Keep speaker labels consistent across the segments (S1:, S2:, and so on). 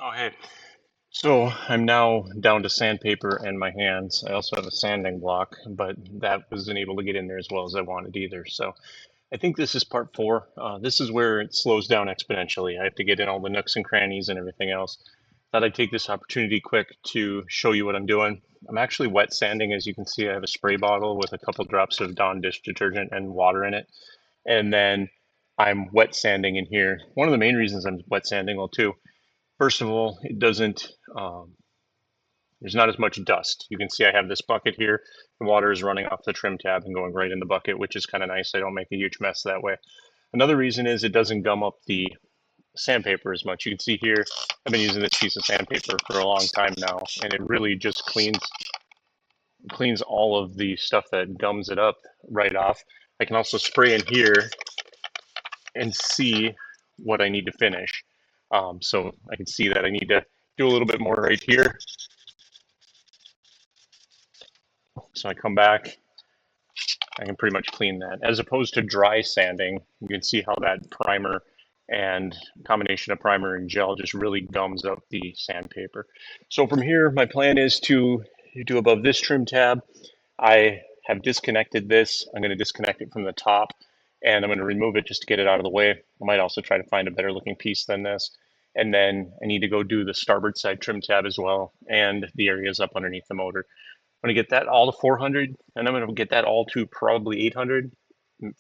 S1: Oh, hey. So I'm now down to sandpaper and my hands. I also have a sanding block, but that wasn't able to get in there as well as I wanted either. So I think this is part four. This is where it slows down exponentially. I have to get in all the nooks and crannies and everything else. Thought I'd take this opportunity quick to show you what I'm doing. I'm actually wet sanding. As you can see, I have a spray bottle with a couple drops of Dawn dish detergent and water in it. And then I'm wet sanding in here. One of the main reasons I'm wet sanding, well, too, first of all, it doesn't, there's not as much dust. You can see I have this bucket here. The water is running off the trim tab and going right in the bucket, which is kind of nice. I don't make a huge mess that way. Another reason is it doesn't gum up the sandpaper as much. You can see here, I've been using this piece of sandpaper for a long time now, and it really just cleans all of the stuff that gums it up right off. I can also spray in here and see what I need to finish. So I can see that I need to do a little bit more right here. So I come back, I can pretty much clean that. As opposed to dry sanding, you can see how that primer and combination of primer and gel just really gums up the sandpaper. So from here, my plan is to do above this trim tab. I have disconnected this. I'm going to disconnect it from the top and I'm going to remove it just to get it out of the way. I might also try to find a better looking piece than this. And then I need to go do the starboard side trim tab as well and the areas up underneath the motor. I'm going to get that all to 400 and I'm going to get that all to probably 800.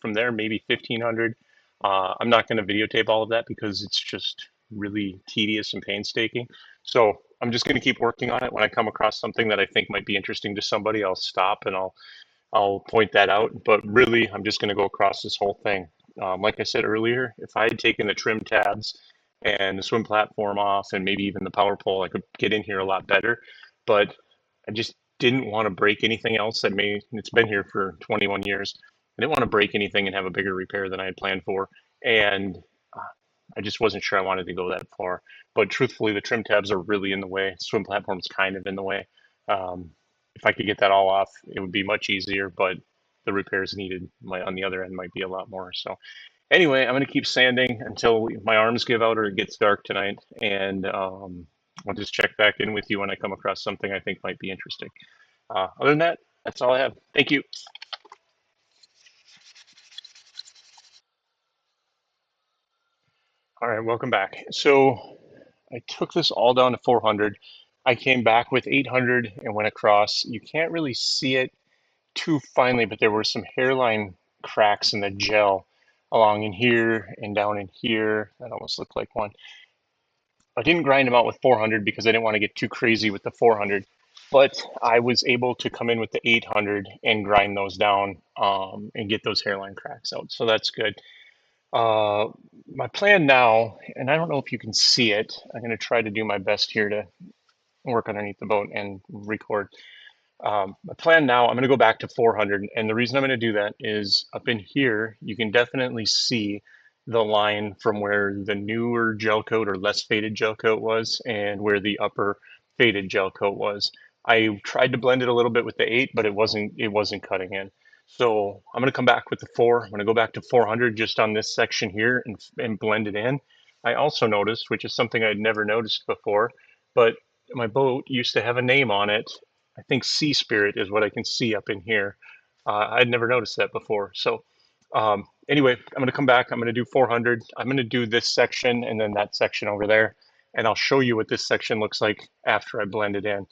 S1: From there, maybe 1500. I'm not going to videotape all of that because it's just really tedious and painstaking. So I'm just going to keep working on it. When I come across something that I think might be interesting to somebody, I'll stop and I'll point that out. But really, I'm just going to go across this whole thing. Like I said earlier, if I had taken the trim tabs and the swim platform off and maybe even the power pole, I could get in here a lot better. But I just didn't want to break anything else that may, it's been here for 21 years. I didn't want to break anything and have a bigger repair than I had planned for. And I just wasn't sure I wanted to go that far. But truthfully, the trim tabs are really in the way. Swim platform's kind of in the way. Um, if I could get that all off, it would be much easier, but the repairs needed on the other end might be a lot more. So anyway, I'm going to keep sanding until my arms give out or it gets dark tonight. And I'll just check back in with you when I come across something I think might be interesting. Other than that, that's all I have. Thank you. All right, welcome back. So I took this all down to 400. I came back with 800 and went across. You can't really see it too finely, but there were some hairline cracks in the gel along in here and down in here. That almost looked like one. I didn't grind them out with 400 because I didn't want to get too crazy with the 400, but I was able to come in with the 800 and grind those down and get those hairline cracks out. So that's good. Uh, my plan now, and I don't know if you can see it, I'm going to try to do my best here to work underneath the boat and record. My plan now, I'm going to go back to 400. And the reason I'm going to do that is up in here, you can definitely see the line from where the newer gel coat or less faded gel coat was and where the upper faded gel coat was. I tried to blend it a little bit with the 8, but it wasn't cutting in. So I'm going to come back with the 4. I'm going to go back to 400 just on this section here and blend it in. I also noticed, which is something I'd never noticed before, but my boat used to have a name on it. I think Sea Spirit is what I can see up in here. I'd never noticed that before. So anyway, I'm going to come back. I'm going to do 400. I'm going to do this section and then that section over there. And I'll show you what this section looks like after I blend it in,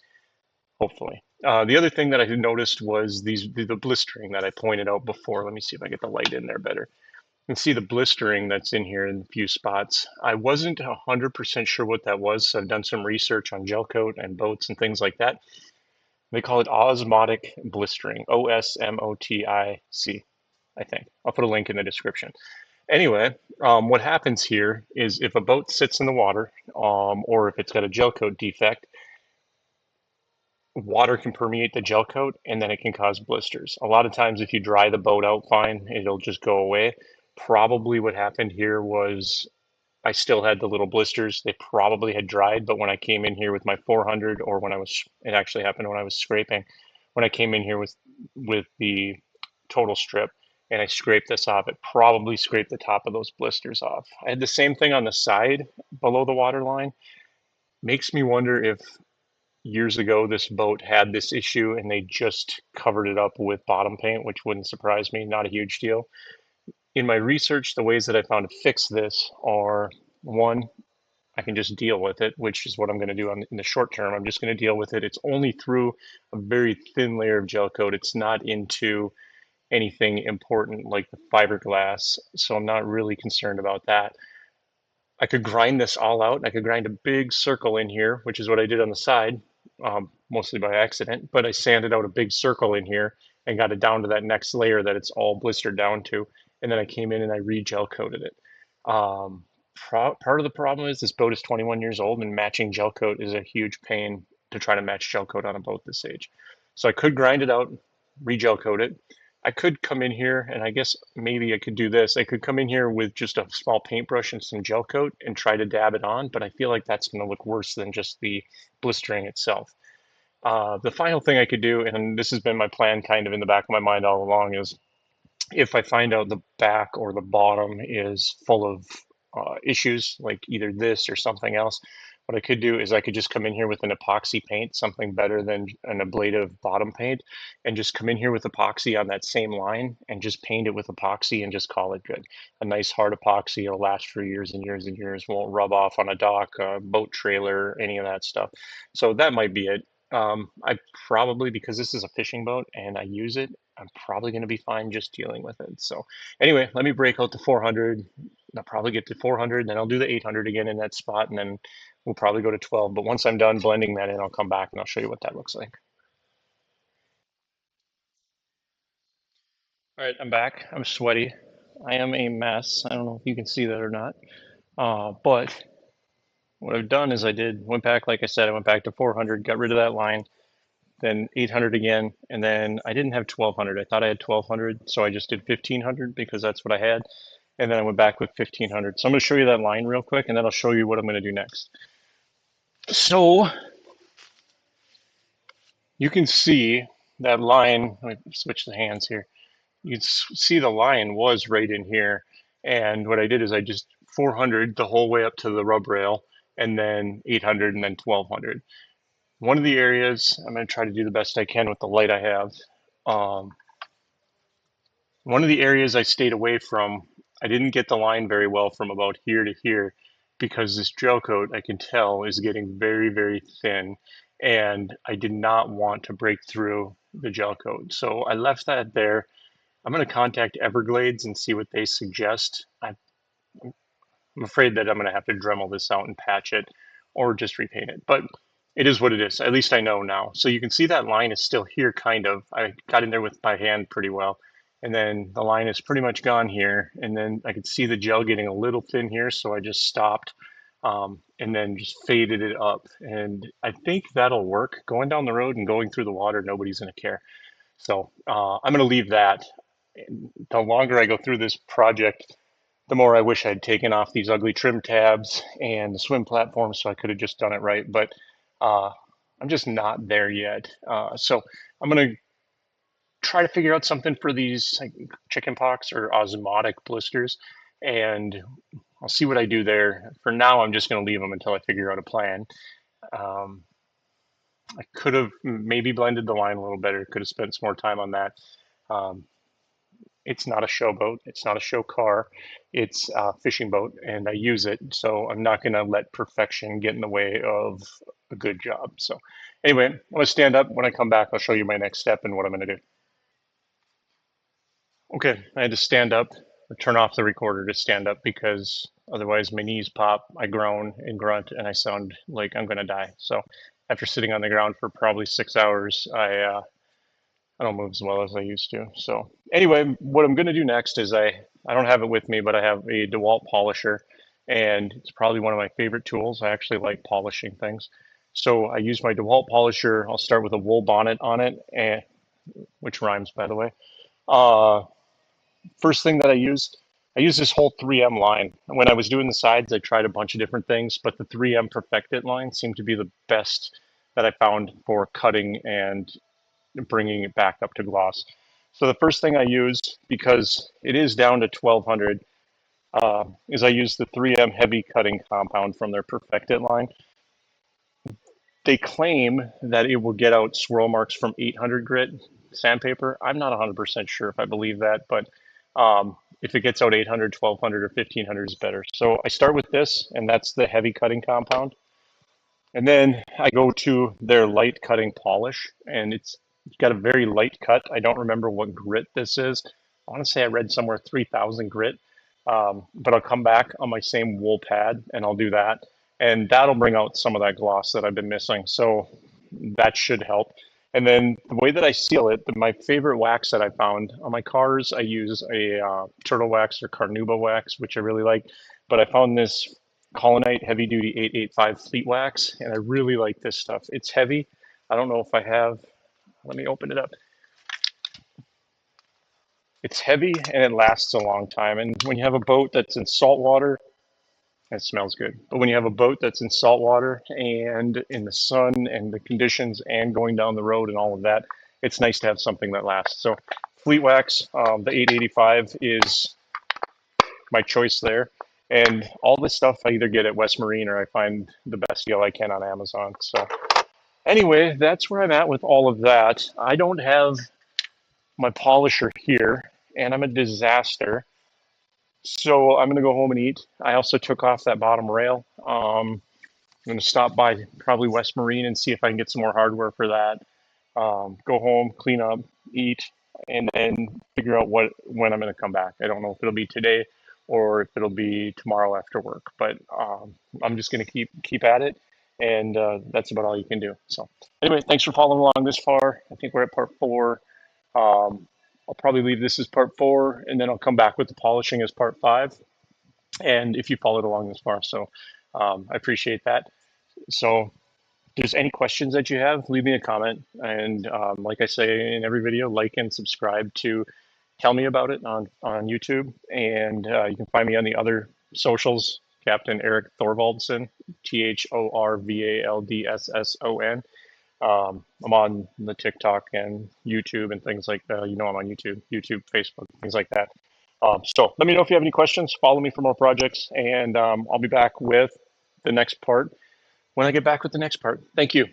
S1: hopefully. The other thing that I had noticed was the blistering that I pointed out before. Let me see if I get the light in there better. You can see the blistering that's in here in a few spots. I wasn't 100% sure what that was, so I've done some research on gel coat and boats and things like that. They call it osmotic blistering, OSMOTIC, I think. I'll put a link in the description. Anyway, what happens here is if a boat sits in the water, or if it's got a gel coat defect, water can permeate the gel coat and then it can cause blisters. A lot of times, if you dry the boat out fine, it'll just go away. Probably what happened here was I still had the little blisters. They probably had dried, but when I came in here with my 400, or when it actually happened when I was scraping. When I came in here with the total strip and I scraped this off, it probably scraped the top of those blisters off. I had the same thing on the side below the water line. Makes me wonder if years ago this boat had this issue and they just covered it up with bottom paint, which wouldn't surprise me, not a huge deal. In my research, the ways that I found to fix this are one, I can just deal with it, which is what I'm going to do in the short term. I'm just going to deal with it. It's only through a very thin layer of gel coat. It's not into anything important like the fiberglass, so I'm not really concerned about that. I could grind this all out. I could grind a big circle in here, which is what I did on the side, mostly by accident, but I sanded out a big circle in here and got it down to that next layer that it's all blistered down to. And then I came in and I re-gel coated it. Um, Part of the problem is this boat is 21 years old and matching gel coat is a huge pain to try to match gel coat on a boat this age. So I could grind it out, re-gel coat it. I could come in here and I guess maybe I could do this. I could come in here with just a small paintbrush and some gel coat and try to dab it on, but I feel like that's going to look worse than just the blistering itself. The final thing I could do, and this has been my plan kind of in the back of my mind all along, is if I find out the back or the bottom is full of issues, like either this or something else, what I could do is I could just come in here with an epoxy paint, something better than an ablative bottom paint, and just come in here with epoxy on that same line and just paint it with epoxy and just call it good. A nice hard epoxy, it'll last for years and years and years, won't rub off on a dock, a boat trailer, any of that stuff. So that might be it. I probably, because this is a fishing boat and I use it, I'm probably going to be fine just dealing with it. So anyway, let me break out the 400. I'll probably get to 400, then I'll do the 800 again in that spot, and then we'll probably go to 12. But once I'm done blending that in, I'll come back and I'll show you what that looks like. All right, I'm back. I'm sweaty. I am a mess. I don't know if you can see that or not. But what I've done is went back, like I said, I went back to 400, got rid of that line, then 800 again, and then I didn't have 1200. I thought I had 1200, so I just did 1500 because that's what I had. And then I went back with 1500. So I'm going to show you that line real quick, and then I'll show you what I'm going to do next. So you can see that line. Let me switch the hands here. You can see the line was right in here. And what I did is I just 400 the whole way up to the rub rail, and then 800, and then 1200. One of the areas, I'm going to try to do the best I can with the light I have. Um, One of the areas I stayed away from, I didn't get the line very well from about here to here because this gel coat, I can tell, is getting very, very thin. And I did not want to break through the gel coat. So I left that there. I'm going to contact Everglades and see what they suggest. I'm afraid that I'm going to have to Dremel this out and patch it or just repaint it. But it is what it is. At least I know now. So you can see that line is still here, kind of. I got in there with my hand pretty well. And then the line is pretty much gone here. And then I could see the gel getting a little thin here. So I just stopped and then just faded it up. And I think that'll work. Going down the road and going through the water, nobody's going to care. So I'm going to leave that. The longer I go through this project, the more I wish I'd taken off these ugly trim tabs and the swim platform so I could have just done it right. But uh, I'm just not there yet. So I'm going to try to figure out something for these like chicken pox or osmotic blisters. And I'll see what I do there. For now, I'm just going to leave them until I figure out a plan. Um, I could have maybe blended the line a little better, could have spent some more time on that. Um, It's not a show boat. It's not a show car. It's a fishing boat, and I use it. So I'm not going to let perfection get in the way of a good job. So anyway, I'm going to stand up. When I come back, I'll show you my next step and what I'm going to do. Okay, I had to stand up or turn off the recorder to stand up because otherwise my knees pop, I groan and grunt, and I sound like I'm going to die. So after sitting on the ground for probably 6 hours, I don't move as well as I used to. So anyway, what I'm going to do next is I don't have it with me, but I have a DeWalt polisher, and it's probably one of my favorite tools. I actually like polishing things. So I use my DeWalt polisher. I'll start with a wool bonnet on it, and which rhymes, by the way. Uh, First thing that I use this whole 3M line. When I was doing the sides, I tried a bunch of different things, but the 3M Perfect-It line seemed to be the best that I found for cutting and bringing it back up to gloss. So the first thing I use, because it is down to 1200, is I use the 3M heavy cutting compound from their Perfect-It line. They claim that it will get out swirl marks from 800 grit sandpaper. I'm not 100% sure if I believe that, but if it gets out 800, 1200, or 1500 is better. So I start with this, and that's the heavy cutting compound. And then I go to their light cutting polish, and it's got a very light cut. I don't remember what grit this is. I want to say I read somewhere 3000 grit, but I'll come back on my same wool pad and I'll do that. And that'll bring out some of that gloss that I've been missing. So that should help. And then the way that I seal it, my favorite wax that I found on my cars, I use a turtle wax or carnauba wax, which I really like. But I found this Colonite Heavy Duty 885 Fleet Wax, and I really like this stuff. It's heavy. I don't know if I have, let me open it up. It's heavy and it lasts a long time. And when you have a boat that's in salt water, it smells good. But when you have a boat that's in salt water and in the sun and the conditions and going down the road and all of that, it's nice to have something that lasts. So Fleet Wax, the 885 is my choice there. And all this stuff I either get at West Marine or I find the best deal I can on Amazon. So anyway, that's where I'm at with all of that. I don't have my polisher here, and I'm a disaster. So I'm gonna go home and eat. I also took off that bottom rail. I'm gonna stop by probably West Marine and see if I can get some more hardware for that. Go home, clean up, eat, and then figure out when I'm going to come back. I don't know if it'll be today or if it'll be tomorrow after work, but I'm just going to keep at it, and that's about all you can do. So anyway, thanks for following along this far. I think we're at part 4. I'll probably leave this as part 4, and then I'll come back with the polishing as part 5. And if you followed along this far, so I appreciate that. So there's any questions that you have, leave me a comment. And like I say in every video, like and subscribe to tell me about it on YouTube. And you can find me on the other socials, Captain Eric Thorvaldson, Thorvaldsson. I'm on the TikTok and YouTube and things like that. You know, I'm on YouTube, Facebook, things like that. So let me know if you have any questions. Follow me for more projects, and I'll be back with the next part when I get back with the next part. Thank you.